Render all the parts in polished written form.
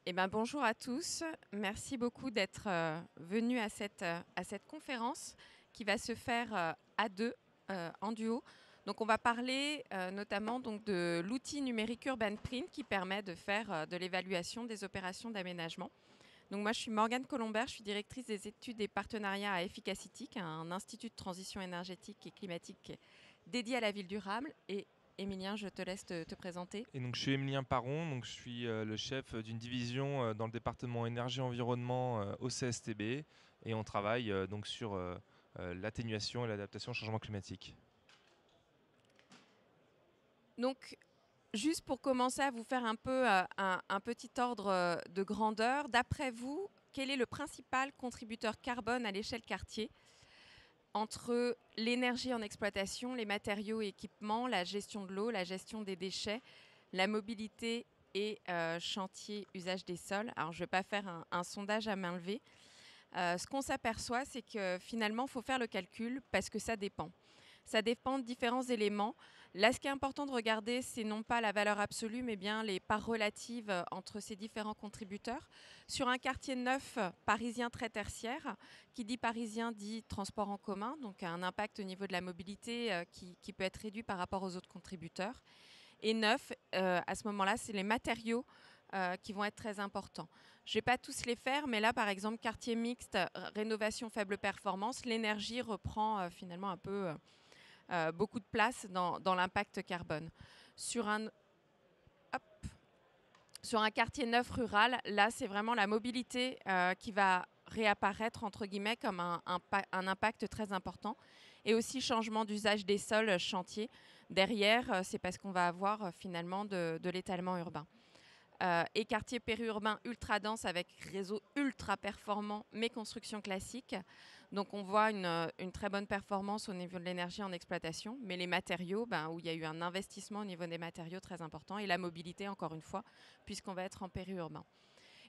Eh ben, bonjour à tous. Merci beaucoup d'être venus à cette conférence qui va se faire à deux, en duo. Donc, on va parler notamment donc, de l'outil numérique Urban Print qui permet de faire de l'évaluation des opérations d'aménagement. Donc, moi, je suis Morgane Colombert, je suis directrice des études et partenariats à Efficacity, un institut de transition énergétique et climatique dédié à la ville durable. Et Émilien, je te laisse te présenter. Et donc je suis Émilien Paron, donc je suis le chef d'une division dans le département énergie-environnement au CSTB et on travaille donc sur l'atténuation et l'adaptation au changement climatique. Donc, juste pour commencer à vous faire un peu un petit ordre de grandeur, d'après vous, quel est le principal contributeur carbone à l'échelle quartier entre l'énergie en exploitation, les matériaux et équipements, la gestion de l'eau, la gestion des déchets, la mobilité et chantier, usage des sols? Alors, je ne vais pas faire un sondage à main levée. Ce qu'on s'aperçoit, c'est que finalement, il faut faire le calcul parce que ça dépend. Ça dépend de différents éléments. Là, ce qui est important de regarder, c'est non pas la valeur absolue, mais bien les parts relatives entre ces différents contributeurs. Sur un quartier neuf parisien très tertiaire, qui dit parisien dit transport en commun, donc un impact au niveau de la mobilité qui peut être réduit par rapport aux autres contributeurs. Et neuf, à ce moment-là, c'est les matériaux qui vont être très importants. Je ne vais pas tous les faire, mais là, par exemple, quartier mixte, rénovation faible performance, l'énergie reprend finalement un peu beaucoup de place dans l'impact carbone. Sur un, hop, sur un quartier neuf rural, là, c'est vraiment la mobilité qui va réapparaître, entre guillemets, comme un impact très important. Et aussi changement d'usage des sols chantiers. Derrière, c'est parce qu'on va avoir finalement de l'étalement urbain. Et quartier périurbain ultra dense avec réseau ultra performant, mais construction classique. Donc on voit une très bonne performance au niveau de l'énergie en exploitation, mais les matériaux, où il y a eu un investissement au niveau des matériaux très important, et la mobilité, encore une fois, puisqu'on va être en périurbain.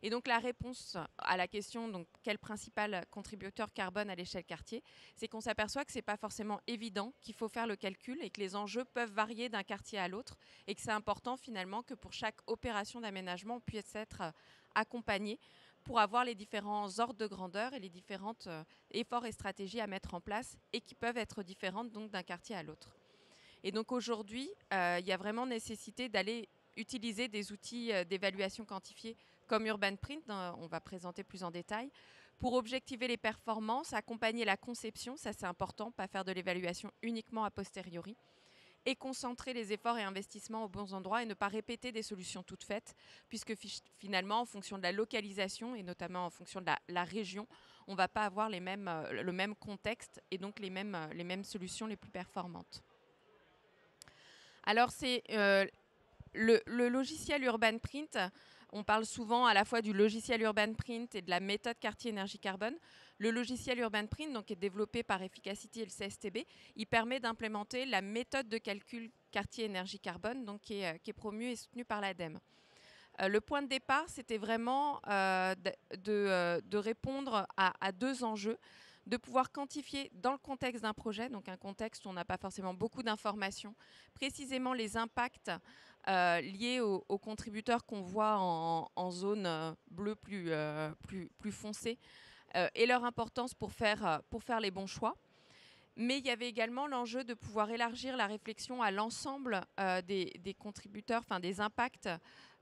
Et donc la réponse à la question, donc quel principal contributeur carbone à l'échelle quartier, c'est qu'on s'aperçoit que ce n'est pas forcément évident, qu'il faut faire le calcul et que les enjeux peuvent varier d'un quartier à l'autre et que c'est important finalement que pour chaque opération d'aménagement, on puisse être accompagné pour avoir les différents ordres de grandeur et les différents efforts et stratégies à mettre en place et qui peuvent être différentes donc d'un quartier à l'autre. Et donc aujourd'hui, il y a vraiment nécessité d'aller utiliser des outils d'évaluation quantifiée comme Urban Print, on va présenter plus en détail, pour objectiver les performances, accompagner la conception, ça c'est important, pas faire de l'évaluation uniquement a posteriori, et concentrer les efforts et investissements aux bons endroits et ne pas répéter des solutions toutes faites, puisque finalement, en fonction de la localisation et notamment en fonction de la région, on ne va pas avoir le même contexte et donc les mêmes solutions les plus performantes. Alors, c'est le logiciel Urban Print. On parle souvent à la fois du logiciel Urban Print et de la méthode quartier énergie carbone. Le logiciel Urban Print, donc, est développé par Efficacity et le CSTB. Il permet d'implémenter la méthode de calcul quartier énergie carbone, donc, qui est promue et soutenue par l'ADEME. Le point de départ, c'était vraiment de répondre à deux enjeux, de pouvoir quantifier dans le contexte d'un projet, donc un contexte où on n'a pas forcément beaucoup d'informations, précisément les impacts liés aux contributeurs qu'on voit en zone bleue plus foncée et leur importance pour faire les bons choix. Mais il y avait également l'enjeu de pouvoir élargir la réflexion à l'ensemble des contributeurs, enfin des impacts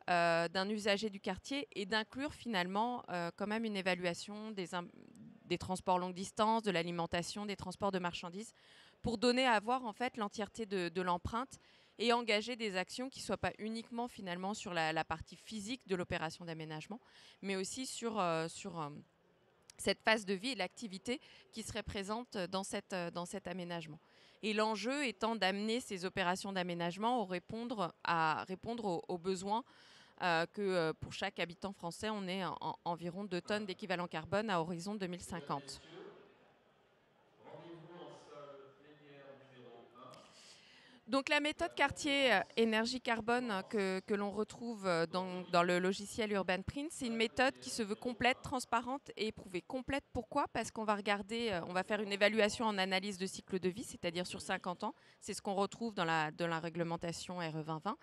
d'un usager du quartier et d'inclure finalement quand même une évaluation des transports longue distance, de l'alimentation, des transports de marchandises, pour donner à voir en fait l'entièreté de l'empreinte et engager des actions qui ne soient pas uniquement finalement sur la partie physique de l'opération d'aménagement, mais aussi sur cette phase de vie et l'activité qui serait présente dans cet aménagement. Et l'enjeu étant d'amener ces opérations d'aménagement à répondre aux besoins que pour chaque habitant français, on ait environ 2 tonnes d'équivalent carbone à horizon 2050. Donc la méthode quartier énergie carbone que l'on retrouve dans le logiciel Urban Print, c'est une méthode qui se veut complète, transparente et éprouvée. Complète pourquoi? Parce qu'on va regarder, on va faire une évaluation en analyse de cycle de vie, c'est-à-dire sur 50 ans. C'est ce qu'on retrouve dans la réglementation RE 2020.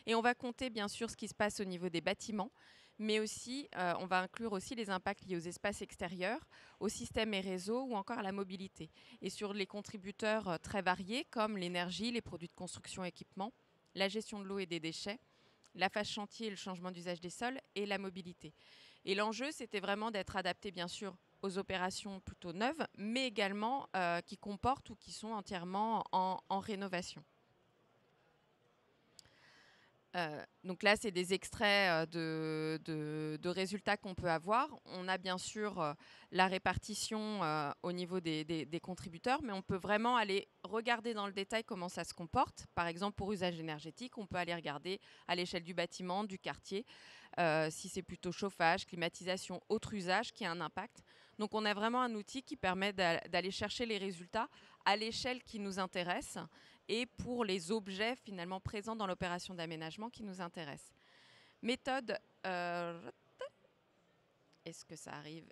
Et on va compter bien sûr ce qui se passe au niveau des bâtiments, mais aussi, on va inclure aussi les impacts liés aux espaces extérieurs, aux systèmes et réseaux ou encore à la mobilité. Et sur les contributeurs très variés comme l'énergie, les produits de construction et équipements, la gestion de l'eau et des déchets, la phase chantier et le changement d'usage des sols et la mobilité. Et l'enjeu, c'était vraiment d'être adapté, bien sûr, aux opérations plutôt neuves, mais également qui comportent ou qui sont entièrement en rénovation. Donc là, c'est des extraits de résultats qu'on peut avoir. On a bien sûr la répartition au niveau des contributeurs, mais on peut vraiment aller regarder dans le détail comment ça se comporte. Par exemple, pour usage énergétique, on peut aller regarder à l'échelle du bâtiment, du quartier, si c'est plutôt chauffage, climatisation, autre usage qui a un impact. Donc on a vraiment un outil qui permet d'aller chercher les résultats à l'échelle qui nous intéresse et pour les objets finalement présents dans l'opération d'aménagement qui nous intéressent. Méthode, est-ce que ça arrive?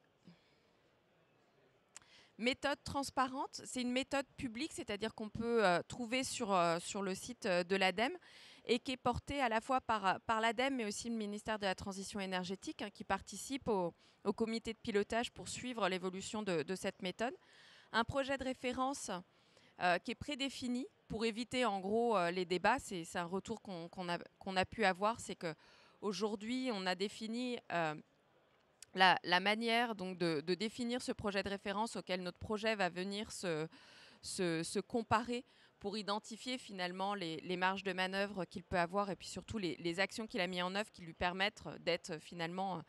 Méthode transparente, c'est une méthode publique, c'est-à-dire qu'on peut trouver sur le site de l'ADEME et qui est portée à la fois par l'ADEME mais aussi le ministère de la Transition énergétique qui participe au comité de pilotage pour suivre l'évolution de cette méthode. Un projet de référence qui est prédéfini pour éviter en gros les débats. C'est un retour qu'on a pu avoir, c'est qu'aujourd'hui on a défini la manière donc de définir ce projet de référence auquel notre projet va venir se comparer pour identifier finalement les marges de manœuvre qu'il peut avoir et puis surtout les actions qu'il a mis en œuvre qui lui permettent d'être finalement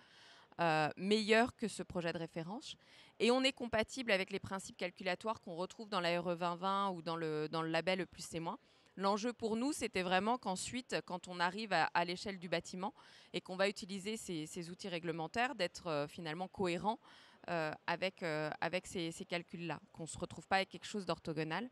meilleur que ce projet de référence. Et on est compatible avec les principes calculatoires qu'on retrouve dans la RE 2020 ou dans le label E+C-. L'enjeu pour nous, c'était vraiment qu'ensuite, quand on arrive à l'échelle du bâtiment et qu'on va utiliser ces outils réglementaires, d'être finalement cohérent avec ces calculs-là, qu'on ne se retrouve pas avec quelque chose d'orthogonal.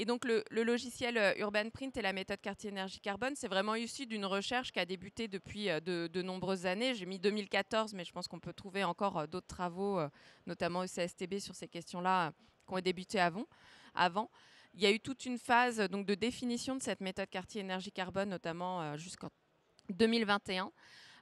Et donc le logiciel Urban Print et la méthode quartier énergie carbone, c'est vraiment issu d'une recherche qui a débuté depuis de nombreuses années. J'ai mis 2014, mais je pense qu'on peut trouver encore d'autres travaux, notamment au CSTB, sur ces questions-là, qui ont débuté avant. Il y a eu toute une phase donc, de définition de cette méthode quartier énergie carbone, notamment jusqu'en 2021.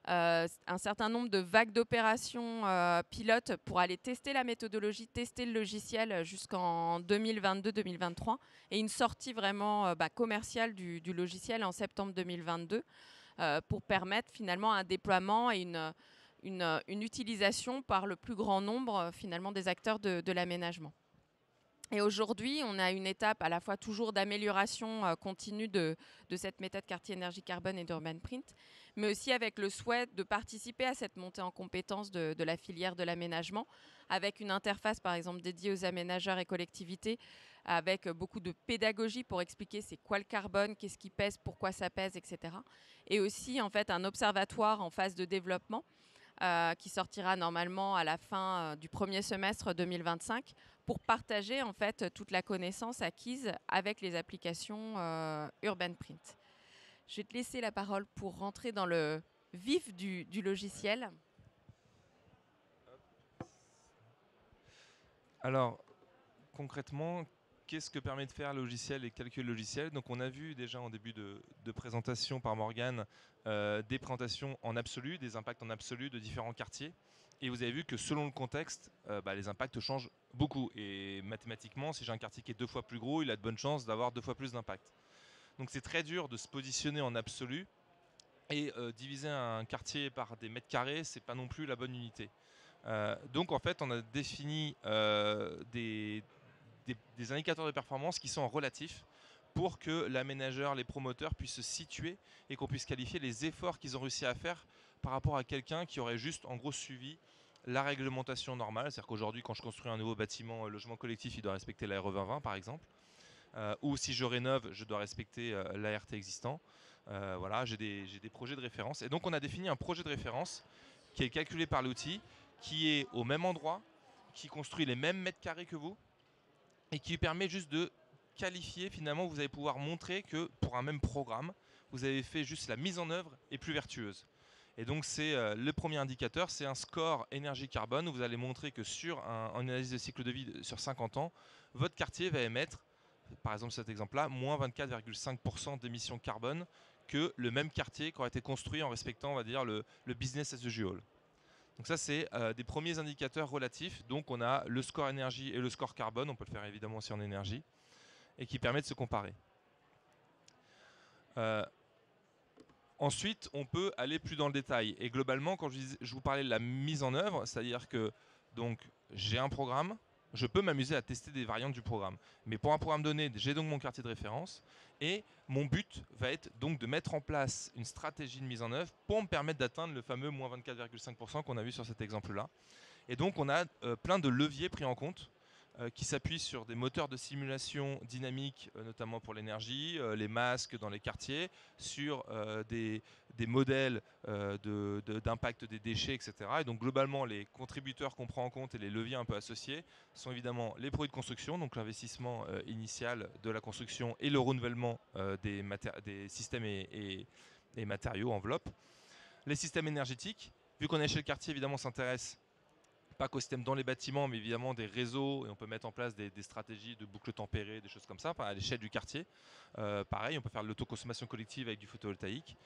Un certain nombre de vagues d'opérations pilotes pour aller tester la méthodologie, tester le logiciel jusqu'en 2022-2023 et une sortie vraiment commerciale du logiciel en septembre 2022 pour permettre finalement un déploiement et une utilisation par le plus grand nombre finalement des acteurs de l'aménagement. Et aujourd'hui, on a une étape à la fois toujours d'amélioration continue de cette méthode quartier énergie carbone et d'Urban Print, mais aussi avec le souhait de participer à cette montée en compétences de la filière de l'aménagement, avec une interface par exemple dédiée aux aménageurs et collectivités, avec beaucoup de pédagogie pour expliquer c'est quoi le carbone, qu'est-ce qui pèse, pourquoi ça pèse, etc. Et aussi en fait un observatoire en phase de développement qui sortira normalement à la fin du premier semestre 2025 pour partager en fait toute la connaissance acquise avec les applications Urban Print. Je vais te laisser la parole pour rentrer dans le vif du logiciel. Alors, concrètement, qu'est-ce que permet de faire le logiciel et calcul logiciel? Donc on a vu déjà en début de présentation par Morgane des présentations en absolu, des impacts en absolu de différents quartiers. Et vous avez vu que selon le contexte, les impacts changent beaucoup. Et mathématiquement, si j'ai un quartier qui est 2 fois plus gros, il a de bonnes chances d'avoir 2 fois plus d'impact. Donc c'est très dur de se positionner en absolu. Et diviser un quartier par des mètres carrés, c'est pas non plus la bonne unité. Donc en fait, on a défini des indicateurs de performance qui sont relatifs pour que l'aménageur, les promoteurs puissent se situer et qu'on puisse qualifier les efforts qu'ils ont réussi à faire par rapport à quelqu'un qui aurait juste en gros suivi la réglementation normale. C'est-à-dire qu'aujourd'hui, quand je construis un nouveau bâtiment logement collectif, il doit respecter la RE 2020 par exemple. Ou si je rénove, je dois respecter l'ART existant. Voilà, j'ai des projets de référence. Et donc on a défini un projet de référence qui est calculé par l'outil, qui est au même endroit, qui construit les mêmes mètres carrés que vous, et qui permet juste de qualifier, finalement, vous allez pouvoir montrer que pour un même programme, vous avez fait juste la mise en œuvre est plus vertueuse. Et donc c'est le premier indicateur, c'est un score énergie carbone où vous allez montrer que sur une analyse de cycle de vie sur 50 ans, votre quartier va émettre, par exemple cet exemple-là, moins 24,5% d'émissions carbone que le même quartier qui aurait été construit en respectant, on va dire, le business as usual. Donc ça, c'est des premiers indicateurs relatifs. Donc on a le score énergie et le score carbone, on peut le faire évidemment aussi en énergie, et qui permet de se comparer. Ensuite, on peut aller plus dans le détail. Et globalement, quand je vous parlais de la mise en œuvre, c'est-à-dire que donc j'ai un programme, je peux m'amuser à tester des variantes du programme. Mais pour un programme donné, j'ai donc mon quartier de référence et mon but va être donc de mettre en place une stratégie de mise en œuvre pour me permettre d'atteindre le fameux moins 24,5% qu'on a vu sur cet exemple-là. Et donc, on a plein de leviers pris en compte qui s'appuient sur des moteurs de simulation dynamique, notamment pour l'énergie, les masques dans les quartiers, sur des modèles d'impact des déchets, etc. Et donc globalement, les contributeurs qu'on prend en compte et les leviers un peu associés sont évidemment les produits de construction, donc l'investissement initial de la construction et le renouvellement des systèmes et matériaux, enveloppes. Les systèmes énergétiques, vu qu'on est chez le quartier, évidemment, on s'intéresse pas qu'au système dans les bâtiments, mais évidemment des réseaux, et on peut mettre en place des stratégies de boucles tempérées, des choses comme ça, à l'échelle du quartier. Pareil, on peut faire de l'autoconsommation collective avec du photovoltaïque.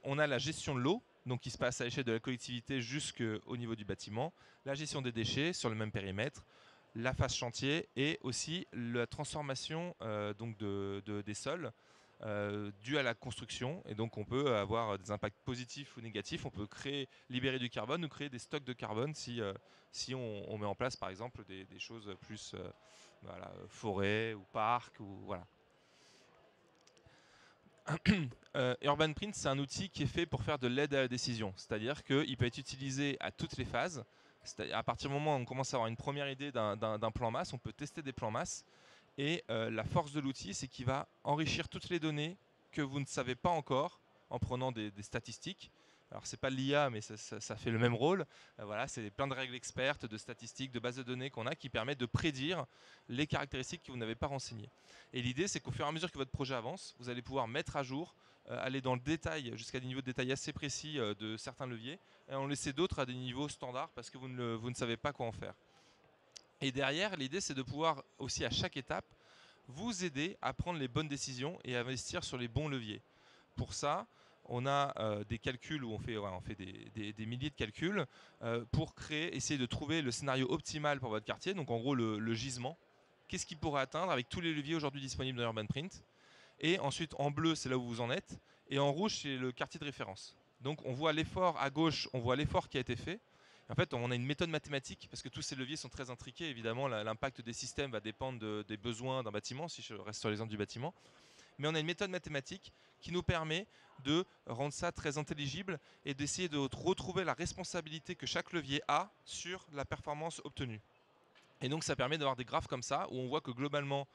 On a la gestion de l'eau, donc qui se passe à l'échelle de la collectivité jusqu'au niveau du bâtiment, la gestion des déchets sur le même périmètre, la phase chantier et aussi la transformation donc des sols. Dû à la construction, et donc on peut avoir des impacts positifs ou négatifs. On peut libérer du carbone ou créer des stocks de carbone si on met en place par exemple des choses plus voilà, forêt ou parc ou voilà. UrbanPrint, c'est un outil qui est fait pour faire de l'aide à la décision, c'est-à-dire qu'il peut être utilisé à toutes les phases. À partir du moment où on commence à avoir une première idée d'un plan masse, on peut tester des plans masse. Et la force de l'outil, c'est qu'il va enrichir toutes les données que vous ne savez pas encore en prenant des statistiques. Alors, ce n'est pas l'IA, mais ça fait le même rôle. Voilà, c'est plein de règles expertes, de statistiques, de bases de données qu'on a qui permettent de prédire les caractéristiques que vous n'avez pas renseignées. Et l'idée, c'est qu'au fur et à mesure que votre projet avance, vous allez pouvoir mettre à jour, aller dans le détail, jusqu'à des niveaux de détail assez précis de certains leviers, et en laisser d'autres à des niveaux standards parce que vous ne savez pas quoi en faire. Et derrière, l'idée, c'est de pouvoir aussi à chaque étape vous aider à prendre les bonnes décisions et à investir sur les bons leviers. Pour ça, on a des calculs où on fait des milliers de calculs pour essayer de trouver le scénario optimal pour votre quartier. Donc en gros, le gisement. Qu'est-ce qu'il pourrait atteindre avec tous les leviers aujourd'hui disponibles dans UrbanPrint. Et ensuite, en bleu, c'est là où vous en êtes. Et en rouge, c'est le quartier de référence. Donc on voit l'effort à gauche, on voit l'effort qui a été fait. En fait, on a une méthode mathématique parce que tous ces leviers sont très intriqués. Évidemment, l'impact des systèmes va dépendre des besoins d'un bâtiment, si je reste sur l'exemple du bâtiment. Mais on a une méthode mathématique qui nous permet de rendre ça très intelligible et d'essayer de retrouver la responsabilité que chaque levier a sur la performance obtenue. Et donc, ça permet d'avoir des graphes comme ça où on voit que globalement,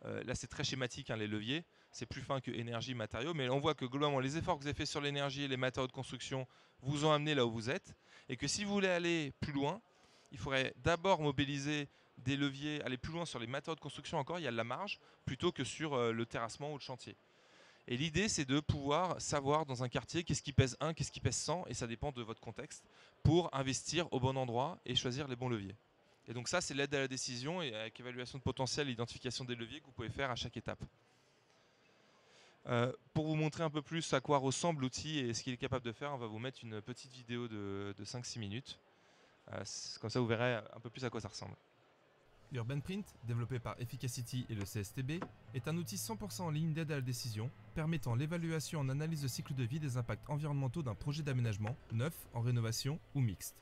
là c'est très schématique, hein, les leviers, c'est plus fin que énergie, matériaux, mais on voit que globalement les efforts que vous avez fait sur l'énergie et les matériaux de construction vous ont amené là où vous êtes, et que si vous voulez aller plus loin, il faudrait d'abord mobiliser des leviers, aller plus loin sur les matériaux de construction encore, il y a de la marge, plutôt que sur le terrassement ou le chantier. Et l'idée, c'est de pouvoir savoir dans un quartier qu'est-ce qui pèse 1, qu'est-ce qui pèse 100, et ça dépend de votre contexte, pour investir au bon endroit et choisir les bons leviers. Et donc ça, c'est l'aide à la décision et avec évaluation de potentiel et identification des leviers que vous pouvez faire à chaque étape. Pour vous montrer un peu plus à quoi ressemble l'outil et ce qu'il est capable de faire, on va vous mettre une petite vidéo de 5-6 minutes. Comme ça, vous verrez un peu plus à quoi ça ressemble. UrbanPrint, développé par Efficacity et le CSTB, est un outil 100% en ligne d'aide à la décision, permettant l'évaluation en analyse de cycle de vie des impacts environnementaux d'un projet d'aménagement, neuf, en rénovation ou mixte.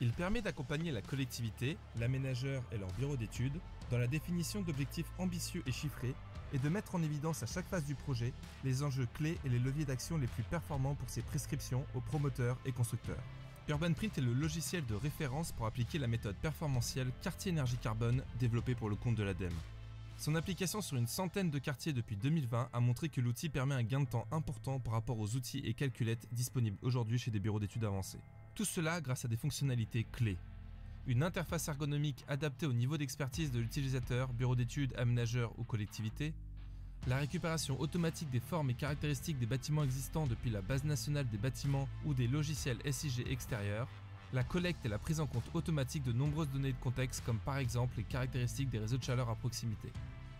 Il permet d'accompagner la collectivité, l'aménageur et leur bureau d'études dans la définition d'objectifs ambitieux et chiffrés et de mettre en évidence à chaque phase du projet les enjeux clés et les leviers d'action les plus performants pour ses prescriptions aux promoteurs et constructeurs. UrbanPrint est le logiciel de référence pour appliquer la méthode performantielle quartier énergie carbone développée pour le compte de l'ADEME. Son application sur une centaine de quartiers depuis 2020 a montré que l'outil permet un gain de temps important par rapport aux outils et calculettes disponibles aujourd'hui chez des bureaux d'études avancés. Tout cela grâce à des fonctionnalités clés. Une interface ergonomique adaptée au niveau d'expertise de l'utilisateur, bureau d'études, aménageur ou collectivité, la récupération automatique des formes et caractéristiques des bâtiments existants depuis la base nationale des bâtiments ou des logiciels SIG extérieurs, la collecte et la prise en compte automatique de nombreuses données de contexte comme par exemple les caractéristiques des réseaux de chaleur à proximité.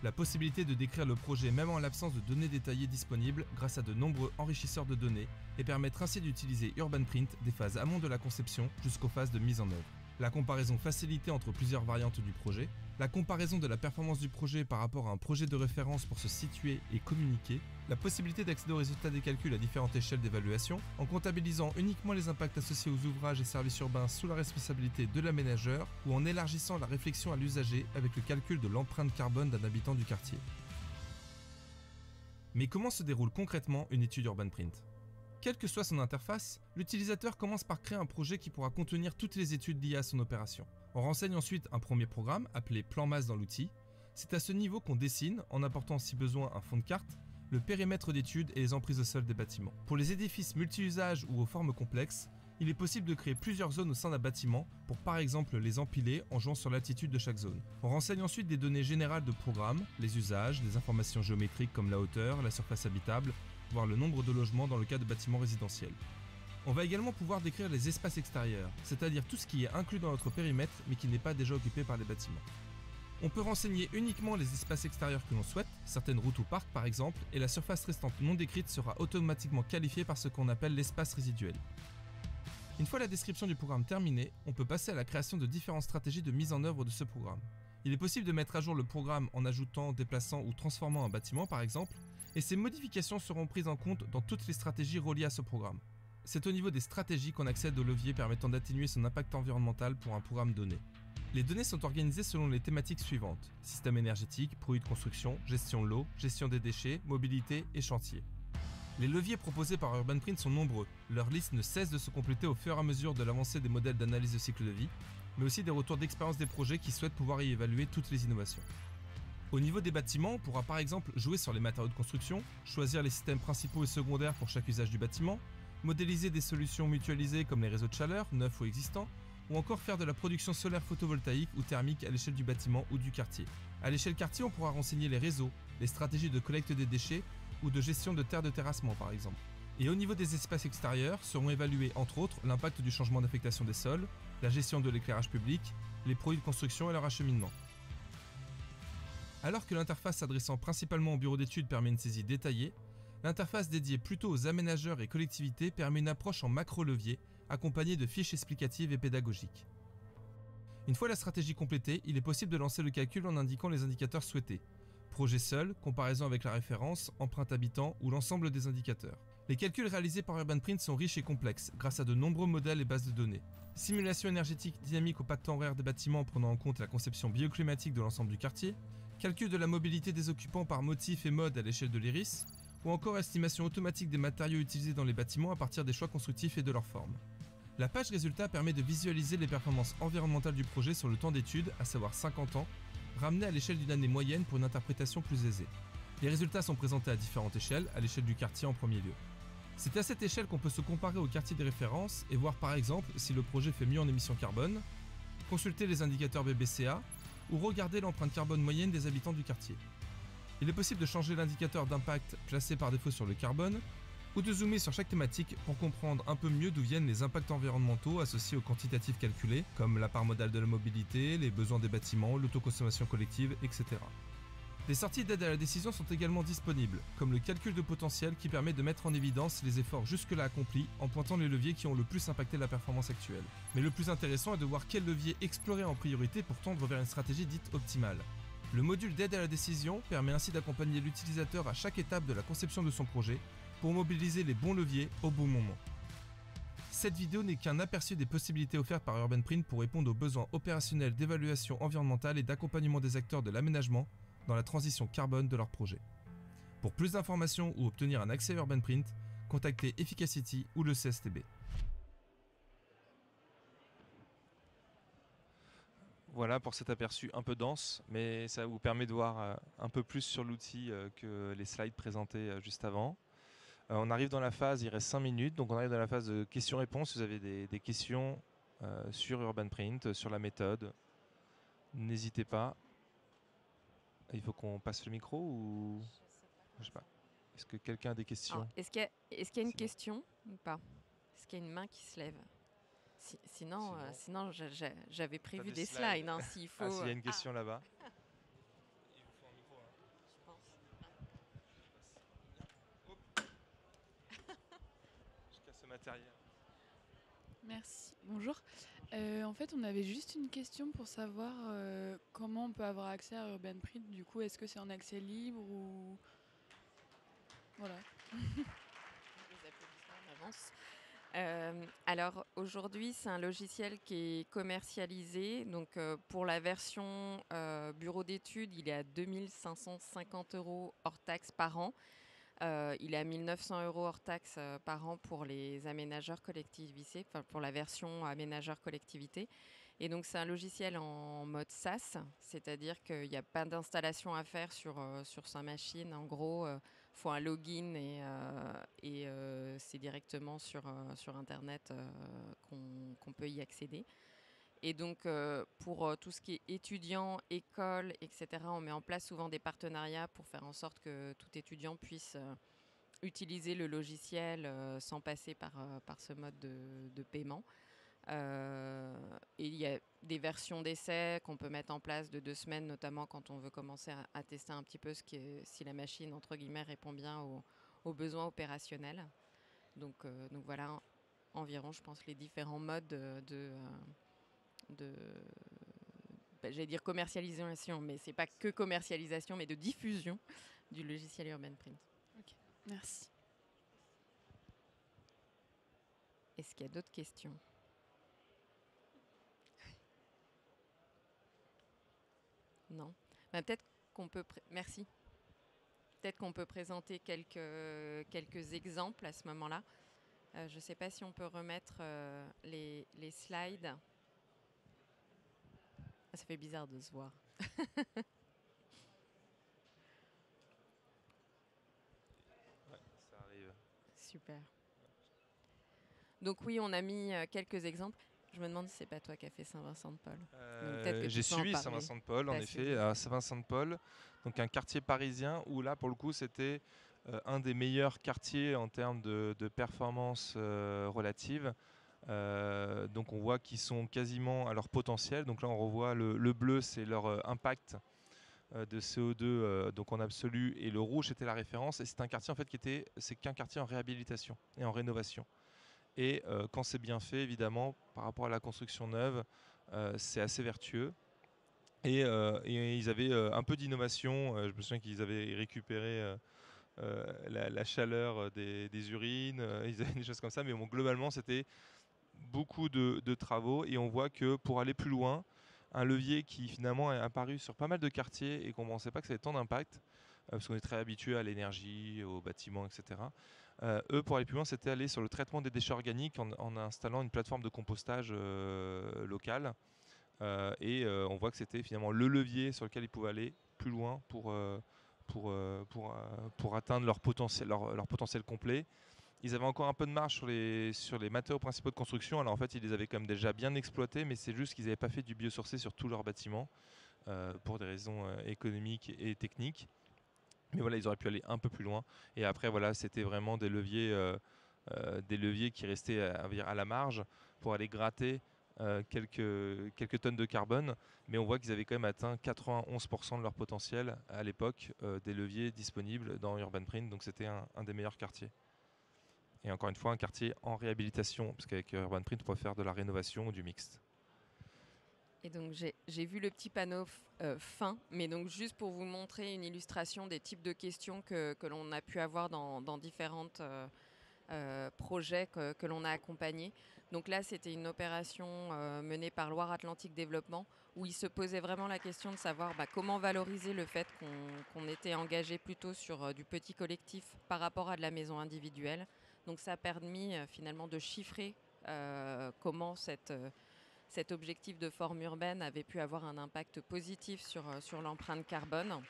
la possibilité de décrire le projet même en l'absence de données détaillées disponibles grâce à de nombreux enrichisseurs de données et permettre ainsi d'utiliser UrbanPrint des phases amont de la conception jusqu'aux phases de mise en œuvre. La comparaison facilitée entre plusieurs variantes du projet, la comparaison de la performance du projet par rapport à un projet de référence pour se situer et communiquer, la possibilité d'accéder aux résultats des calculs à différentes échelles d'évaluation, en comptabilisant uniquement les impacts associés aux ouvrages et services urbains sous la responsabilité de l'aménageur, ou en élargissant la réflexion à l'usager avec le calcul de l'empreinte carbone d'un habitant du quartier. Mais comment se déroule concrètement une étude UrbanPrint ? Quelle que soit son interface, l'utilisateur commence par créer un projet qui pourra contenir toutes les études liées à son opération. On renseigne ensuite un premier programme, appelé plan masse dans l'outil. C'est à ce niveau qu'on dessine, en apportant si besoin un fond de carte, le périmètre d'étude et les emprises au sol des bâtiments. Pour les édifices multi-usages ou aux formes complexes, il est possible de créer plusieurs zones au sein d'un bâtiment pour par exemple les empiler en jouant sur l'altitude de chaque zone. On renseigne ensuite des données générales de programme, les usages, des informations géométriques comme la hauteur, la surface habitable, voire le nombre de logements dans le cas de bâtiments résidentiels. On va également pouvoir décrire les espaces extérieurs, c'est-à-dire tout ce qui est inclus dans notre périmètre mais qui n'est pas déjà occupé par les bâtiments. On peut renseigner uniquement les espaces extérieurs que l'on souhaite, certaines routes ou parcs par exemple, et la surface restante non décrite sera automatiquement qualifiée par ce qu'on appelle l'espace résiduel. Une fois la description du programme terminée, on peut passer à la création de différentes stratégies de mise en œuvre de ce programme. Il est possible de mettre à jour le programme en ajoutant, déplaçant ou transformant un bâtiment par exemple, et ces modifications seront prises en compte dans toutes les stratégies reliées à ce programme. C'est au niveau des stratégies qu'on accède aux leviers permettant d'atténuer son impact environnemental pour un programme donné. Les données sont organisées selon les thématiques suivantes: système énergétique, produits de construction, gestion de l'eau, gestion des déchets, mobilité et chantier. Les leviers proposés par UrbanPrint sont nombreux. Leur liste ne cesse de se compléter au fur et à mesure de l'avancée des modèles d'analyse de cycle de vie, mais aussi des retours d'expérience des projets qui souhaitent pouvoir y évaluer toutes les innovations. Au niveau des bâtiments, on pourra par exemple jouer sur les matériaux de construction, choisir les systèmes principaux et secondaires pour chaque usage du bâtiment, modéliser des solutions mutualisées comme les réseaux de chaleur, neufs ou existants, ou encore faire de la production solaire photovoltaïque ou thermique à l'échelle du bâtiment ou du quartier. À l'échelle quartier, on pourra renseigner les réseaux, les stratégies de collecte des déchets ou de gestion de terres de terrassement par exemple. Et au niveau des espaces extérieurs, seront évalués entre autres l'impact du changement d'affectation des sols, la gestion de l'éclairage public, les produits de construction et leur acheminement. Alors que l'interface s'adressant principalement au bureau d'études permet une saisie détaillée, l'interface dédiée plutôt aux aménageurs et collectivités permet une approche en macro-levier, accompagnée de fiches explicatives et pédagogiques. Une fois la stratégie complétée, il est possible de lancer le calcul en indiquant les indicateurs souhaités. Projet seul, comparaison avec la référence, empreinte habitant ou l'ensemble des indicateurs. Les calculs réalisés par UrbanPrint sont riches et complexes, grâce à de nombreux modèles et bases de données. Simulation énergétique dynamique au pas de temps horaire des bâtiments prenant en compte la conception bioclimatique de l'ensemble du quartier, calcul de la mobilité des occupants par motif et mode à l'échelle de l'IRIS, ou encore estimation automatique des matériaux utilisés dans les bâtiments à partir des choix constructifs et de leur forme. La page résultat permet de visualiser les performances environnementales du projet sur le temps d'étude, à savoir 50 ans, ramené à l'échelle d'une année moyenne pour une interprétation plus aisée. Les résultats sont présentés à différentes échelles, à l'échelle du quartier en premier lieu. C'est à cette échelle qu'on peut se comparer au quartier de référence et voir par exemple si le projet fait mieux en émissions carbone, consulter les indicateurs BBCA, ou regarder l'empreinte carbone moyenne des habitants du quartier. Il est possible de changer l'indicateur d'impact placé par défaut sur le carbone, ou de zoomer sur chaque thématique pour comprendre un peu mieux d'où viennent les impacts environnementaux associés aux quantitatifs calculés, comme la part modale de la mobilité, les besoins des bâtiments, l'autoconsommation collective, etc. Des sorties d'aide à la décision sont également disponibles, comme le calcul de potentiel qui permet de mettre en évidence les efforts jusque-là accomplis en pointant les leviers qui ont le plus impacté la performance actuelle. Mais le plus intéressant est de voir quels leviers explorer en priorité pour tendre vers une stratégie dite optimale. Le module d'aide à la décision permet ainsi d'accompagner l'utilisateur à chaque étape de la conception de son projet pour mobiliser les bons leviers au bon moment. Cette vidéo n'est qu'un aperçu des possibilités offertes par UrbanPrint pour répondre aux besoins opérationnels d'évaluation environnementale et d'accompagnement des acteurs de l'aménagement dans la transition carbone de leur projet. Pour plus d'informations ou obtenir un accès à UrbanPrint, contactez Efficacity ou le CSTB. Voilà pour cet aperçu un peu dense, mais ça vous permet de voir un peu plus sur l'outil que les slides présentés juste avant. On arrive dans la phase, il reste 5 minutes, donc on arrive dans la phase de questions-réponses. Si vous avez des questions sur UrbanPrint, sur la méthode, n'hésitez pas. Il faut qu'on passe le micro ou je sais pas. Est-ce que quelqu'un a des questions? Alors, est-ce qu'il y a une question ou pas? Est-ce qu'il y a une main qui se lève? Sinon, j'avais prévu des slides. Hein, s'il faut... s'il y a une question là-bas. extérieur. Merci. Bonjour. En fait, on avait juste une question pour savoir comment on peut avoir accès à Urban Print. Du coup, est-ce que c'est en accès libre ou... Voilà. Les applaudissements en avance. Alors aujourd'hui, c'est un logiciel qui est commercialisé. Donc pour la version bureau d'études, il est à 2 550 € hors taxes par an. Il est à 1 900 € hors taxes par an pour les aménageurs collectivités, enfin pour la version aménageur collectivité. Et donc c'est un logiciel en mode SaaS, c'est-à-dire qu'il n'y a pas d'installation à faire sur sa machine. En gros, il faut un login et c'est directement sur Internet qu'on peut y accéder. Et donc, pour tout ce qui est étudiants, écoles, etc., on met en place souvent des partenariats pour faire en sorte que tout étudiant puisse utiliser le logiciel sans passer par ce mode de paiement. Et il y a des versions d'essai qu'on peut mettre en place de 2 semaines, notamment quand on veut commencer à tester un petit peu si la machine, entre guillemets, répond bien aux besoins opérationnels. Donc voilà, environ, je pense, les différents modes j'allais dire commercialisation, mais c'est pas que commercialisation, mais de diffusion du logiciel Urban Print. Ok, merci. Est-ce qu'il y a d'autres questions? Non. Peut-être qu'on peut... Merci. Peut-être qu'on peut présenter quelques exemples à ce moment-là. Je ne sais pas si on peut remettre les slides. Ah, ça fait bizarre de se voir. Ouais, ça arrive. Super. Donc oui, on a mis quelques exemples. Je me demande si c'est pas toi qui as fait Saint-Vincent-de-Paul. J'ai suivi Saint-Vincent-de-Paul, en effet, à Saint-Vincent-de-Paul, donc un quartier parisien où là, pour le coup, c'était un des meilleurs quartiers en termes de performance relative. Donc on voit qu'ils sont quasiment à leur potentiel. Donc là, on revoit le bleu, c'est leur impact de CO2 donc en absolu, et le rouge c'était la référence. Et c'est un quartier en fait c'est qu'un quartier en réhabilitation et en rénovation. Et quand c'est bien fait, évidemment, par rapport à la construction neuve, c'est assez vertueux. Et ils avaient un peu d'innovation. Je me souviens qu'ils avaient récupéré la chaleur des urines. Ils avaient des choses comme ça. Mais bon, globalement, c'était beaucoup de travaux. Et on voit que pour aller plus loin, un levier qui finalement est apparu sur pas mal de quartiers et qu'on ne pensait pas que ça avait tant d'impact, parce qu'on est très habitué à l'énergie, aux bâtiments, etc. Eux, pour aller plus loin, c'était aller sur le traitement des déchets organiques en installant une plateforme de compostage locale. On voit que c'était finalement le levier sur lequel ils pouvaient aller plus loin pour atteindre leur potentiel complet. Ils avaient encore un peu de marge sur les matériaux principaux de construction. Alors en fait, ils les avaient quand même déjà bien exploités, mais c'est juste qu'ils n'avaient pas fait du biosourcé sur tous leurs bâtiments pour des raisons économiques et techniques. Mais voilà, ils auraient pu aller un peu plus loin. Et après, voilà, c'était vraiment des leviers qui restaient à la marge pour aller gratter quelques tonnes de carbone. Mais on voit qu'ils avaient quand même atteint 91% de leur potentiel à l'époque des leviers disponibles dans Urban Print. Donc c'était un des meilleurs quartiers. Et encore une fois, un quartier en réhabilitation, parce qu'avec Urban Print, on peut faire de la rénovation ou du mixte. Et donc j'ai vu le petit panneau fin, mais donc juste pour vous montrer une illustration des types de questions que l'on a pu avoir dans différents projets que l'on a accompagnés. Donc là, c'était une opération menée par Loire-Atlantique Développement, où il se posait vraiment la question de savoir comment valoriser le fait qu'on était engagé plutôt sur du petit collectif par rapport à de la maison individuelle. Donc ça a permis finalement de chiffrer comment cet objectif de forme urbaine avait pu avoir un impact positif sur l'empreinte carbone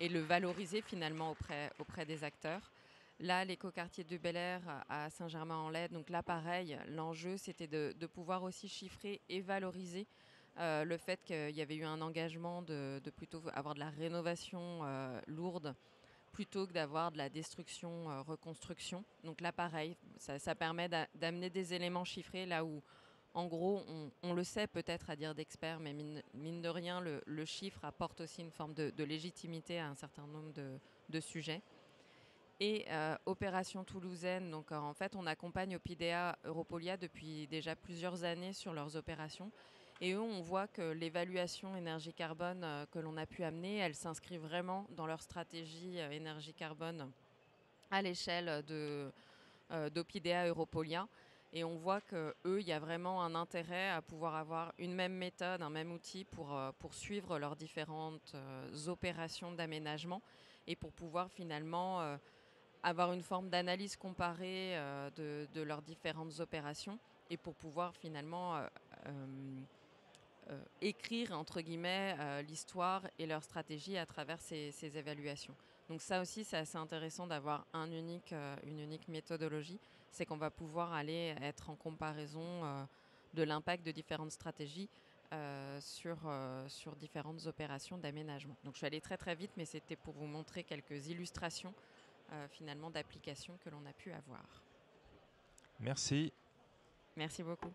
et le valoriser finalement auprès des acteurs. Là, l'écoquartier de Bel Air à Saint-Germain-en-Laye, donc là pareil, l'enjeu c'était de pouvoir aussi chiffrer et valoriser le fait qu'il y avait eu un engagement de plutôt avoir de la rénovation lourde plutôt que d'avoir de la destruction, reconstruction. Donc là pareil, ça permet d'amener des éléments chiffrés là où en gros, on le sait peut-être à dire d'experts, mais mine de rien, le chiffre apporte aussi une forme de légitimité à un certain nombre de sujets. et Opération Toulousaine. Donc en fait, on accompagne Opidea Europolia depuis déjà plusieurs années sur leurs opérations. Et eux, on voit que l'évaluation énergie-carbone que l'on a pu amener, elle s'inscrit vraiment dans leur stratégie énergie-carbone à l'échelle d'Opidea Europolia. Et on voit qu'eux, il y a vraiment un intérêt à pouvoir avoir une même méthode, un même outil pour suivre leurs différentes opérations d'aménagement et pour pouvoir finalement avoir une forme d'analyse comparée de leurs différentes opérations et pour pouvoir finalement écrire, entre guillemets, l'histoire et leur stratégie à travers ces évaluations. Donc ça aussi, c'est assez intéressant d'avoir une unique méthodologie. C'est qu'on va pouvoir aller être en comparaison de l'impact de différentes stratégies sur différentes opérations d'aménagement. Donc je suis allée très très vite, mais c'était pour vous montrer quelques illustrations finalement d'applications que l'on a pu avoir. Merci. Merci beaucoup.